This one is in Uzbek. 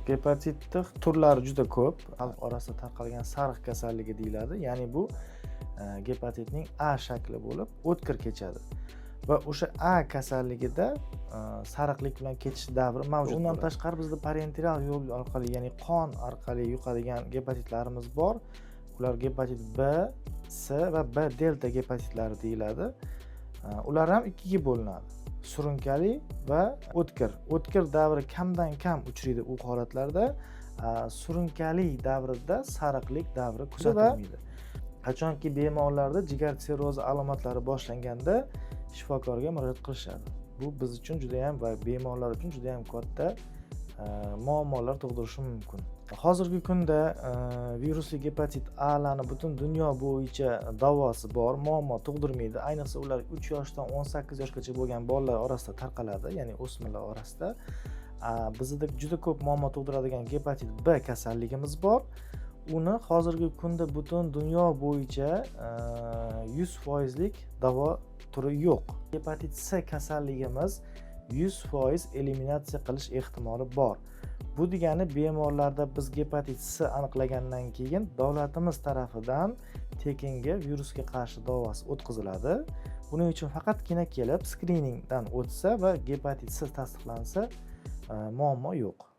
Gepatitni turlari juda ko'p. Xalq orasida tarqalgan sariq kasalligi deyiladi. Ya'ni bu gepatitning A shakli bo'lib, o'tkir kechadi. Va o'sha A kasalligida sariqlik bilan ketish davri mavjud. Undan tashqari bizda parenteral yo'l orqali, ya'ni qon orqali yuqadigan gepatitlarimiz bor. Ular gepatit B, C va B delta gepatitlari deyiladi. Ular ham ikkiga bo'linadi. Surunkali va o'tkir. O'tkir davri kamdan kam uchraydi u holatlarda. Surunkali davrida sariqlik davri kuzatilmaydi. Qachonki bemorlarda jigar sirrozi alomatlari boshlanganda shifokorga murojaat qilishadi. Bu biz uchun juda ham va bemorlar uchun juda ham katta muammolar tug'dirishi mumkin. Hozirgi kunda virusli gepatit A'larni butun dunyo bo'yicha davosi bor, muammo tug'dirmaydi. Ayniqsa ular 3 yoshdan 18 yoshgacha bo'lgan bolalar orasida tarqaladi, ya'ni o'smirlar orasida. Bizda juda ko'p muammo tug'diradigan gepatit B kasalligimiz bor. Uni hozirgi kunda butun dunyo bo'yicha 100% davo turi yo'q. Gepatit C kasalligimiz 100% eliminatsiya qilish ehtimoli bor. Bu degani bemorlarda biz gepatit C aniqlagandan keyin davlatimiz tarafidan tekinga virusga qarshi davosi o'tkaziladi. Buning uchun faqatgina kelib skriningdan o'tsa va gepatit C tasdiqlansa muammo yo'q.